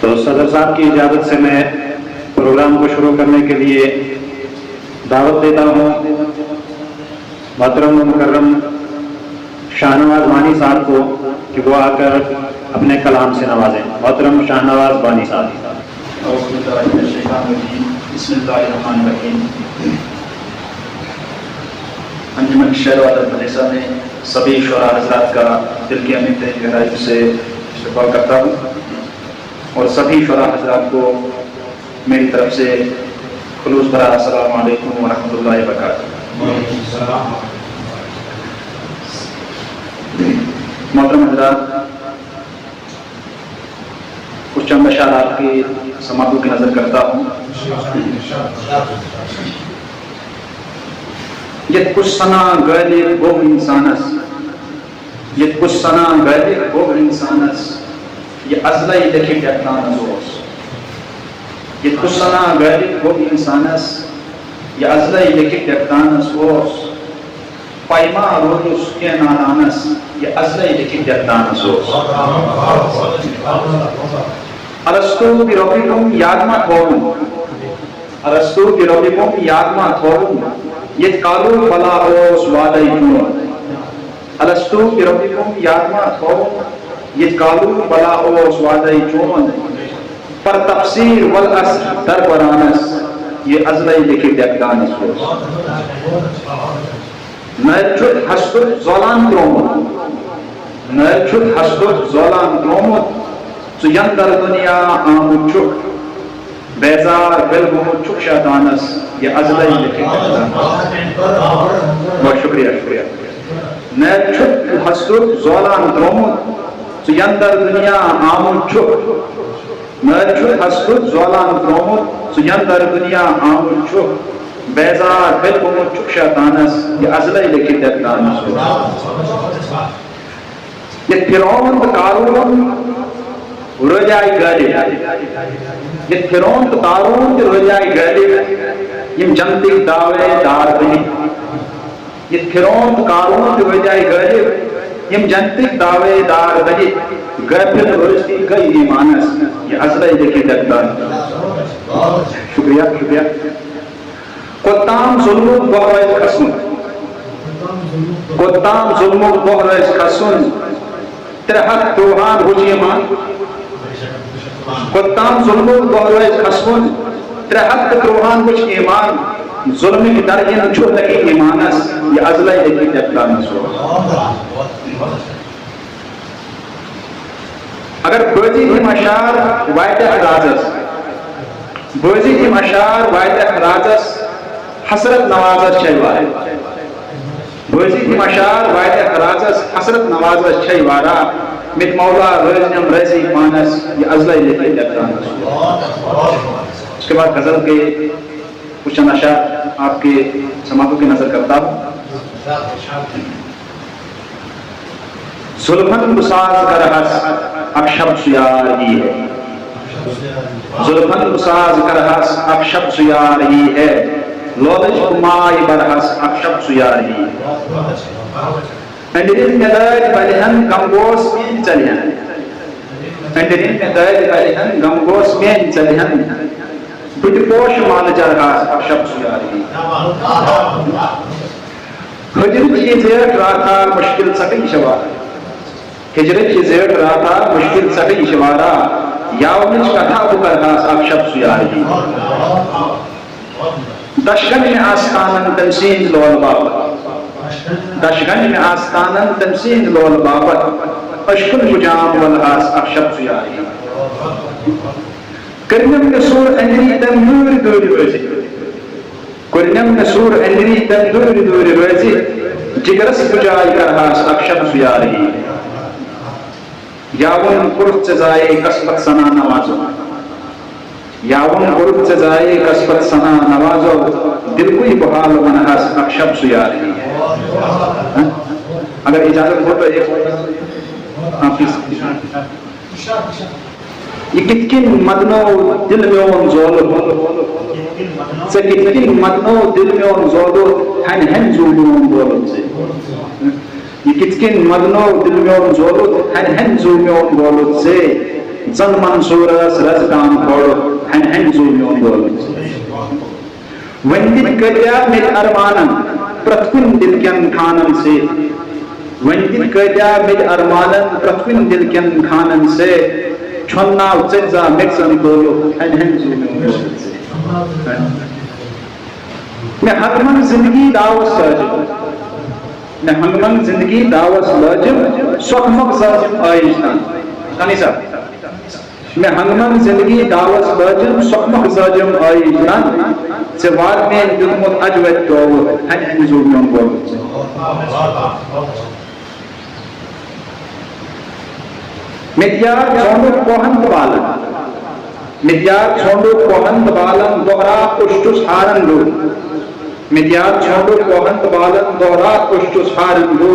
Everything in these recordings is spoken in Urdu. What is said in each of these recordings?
تو صدر صاحب کی اجازت سے میں پروگرام کو شروع کرنے کے لیے دعوت دیتا ہوں محترم و مکرم شاہ نواز بانی صاحب کو کہ وہ آ کر اپنے کلام سے نوازیں. محترم شاہ نواز بانی صاحب. بسم اللہ الرحمن الرحیم. انجمن شہر والد مدرسہ میں سبھی شعراء حضرات کا دل کی امید گہرائی سے استقبال کرتا ہوں اور سبھی شعراء حضرات کو میری طرف سے خلوص بھرا السلام علیکم ورحمۃ اللہ وبرکاتہ. محترم حضرات، کچھ چند اشعارات کی سماعتوں کی نظر کرتا ہوں. یہ کچھ سنا گئے گو انسانس، یہ کچھ سنا گئے گو انسانس، یہ ازلئی لکھی ڈیکلان زوس. یہ کچھ سنا گئے گو انسانس، یہ ازلئی لکھی ڈیکلان زوس. پائما روز کے نانانس، یہ ازلئی لکھی ڈیکلان زوس. ارسطو بربکم یادما تھوم، ارسطو بربکم یادما تھوم، یہ کالو بلا اوس وادی جون. ارسطو بربکم یادما تھوم، یہ کالو بلا اوس وادی جون. پر تفسیر والاصل در برانس، یہ ازلئی لکھی ڈیکلان زوس. نرچت حسد زولان ترومت، نرچت حسد زولان ترومت، سو یندر دنیا آمد چک، بیزار بلگمت چک شیطانس، یہ ازلئی لکھی ڈیکلان. بہت شکریہ شکریہ. نرچت حسد زولان ترومت، سو یندر دنیا آمد چک، نرچت حسد زولان ترومت، سو یندر دنیا آمد چک، بیزار بلگمت چک شیطانس، یہ ازلئی لکھی ڈیکلان. یہ فرعون قارون رجائی غالب، یہ فرعون قارون رجائی غالب، یم جنتی دعوے دار بنی. یہ فرعون قارون رجائی غالب، یم جنتی دعوے دار بنی، غافل رجتی گئی ایمانس، یہ ازلئی لکھی ڈیکلان. شکریہ شکریہ. قطام ظلم و بحرائز خسن، قطام ظلم و بحرائز خسن، ترحق توحان ہوجی ایمان. قطام ظلم و بحرائز خسن، ترحق توحان ہوجی ایمان، ظلم کی درجن چھو لگی ایمانس، یہ ازلئی لکھی ڈیکلان. اگر بازی کی مشار وائد احرازس، بازی کی مشار وائد احرازس، حسرت نوازت چھیوارے، بازی کی مشار وائد احرازس، حسرت نوازت چھیوارا، مت مولا رزنم رزی مانس، یہ ازلئی لکھی ڈیکلان. اس کے بعد غزل کے کچھ اشعار آپ کے سماعتوں کی نظر کرتا ہوں. زلفن بساز کرہس اکشب سیار ہی ہے، زلفن بساز کرہس اکشب سیار ہی ہے، لولج کمائی برہس اکشب سیار ہی ہے. اندرین میں دائد بلیہن گمگوس مین چلیہن، اندرین میں دائد بلیہن گمگوس مین چلیہن، بڑی پوش مال جرہس اکشب سیار ہی. ہجر کی زیٹ راتا مشکل سکی شوارا، ہجر کی زیٹ راتا مشکل سکی شوارا، یاونچ کتھا بکرہس اکشب سیار ہی. دشگن میں آستانن تنسین لول بابت، دشگن میں آستانن تنسین لول بابت، اشکل مجام والہاس اکشب سیار ہی. کرنم نسور اندری تندور دوری روزی، کرنم نسور اندری تندور دوری روزی، جگرس بجائی کرہاس اکشب سیار ہی. یاون قرد سزائے قسمت سنا نوازو، یاون قرد سزائے قسمت سنا نوازو، دل کوئی بحال منحس اکشب سیار ہی. اگر اجازت ہو تو ایک آپ کی یہ کتکن مدنو دل میں اون زولو، سے کتکن مدنو دل میں اون زولو، ہن ہن زولو اون دولت سے. یہ کتکن مدنو دل میں اون زولو، ہن ہن زولو اون دولت سے، زن منصورس رز کام کھوڑ ہن ہن زومیون بول ون دن کتیا مل ارمانن پرتکن دل کن کھانن سے ون دن کتیا مل ارمانن پرتکن دل کن کھانن سے چھناو چنزا مکسن بولو ہن ہن زومیون بول میں ہنگمن زندگی داوس ساجم میں ہنگمن زندگی داوس لاجم سوکھمک ساجم آئیشتان کانی صاحب میں ہنگمن زندگی داوس لاجم سوکھمک ساجم آئیشتان سے واد میں دلمت اجوت تو ہن ہن زومیون بول مدیار چھوڑو کوہند بالن مدیار چھوڑو کوہند بالن دوہرا اشتس ہارن لو مدیار چھوڑو کوہند بالن دوہرا اشتس ہارن لو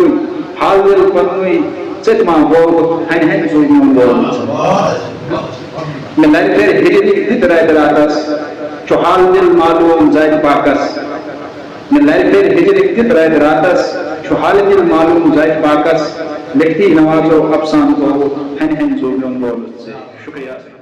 حال دل پنوی چتما بول ہن ہن زومیون بول میں لڑ پھر ہجری دترائے دراتس چو حال دل معلوم زائد پاکس میں لڑ پھر ہجری دترائے دراتس چو حال دل معلوم زائد پاکس لکھتی نوازو افسان کو ہن ہن زومیون بول سے شکریہ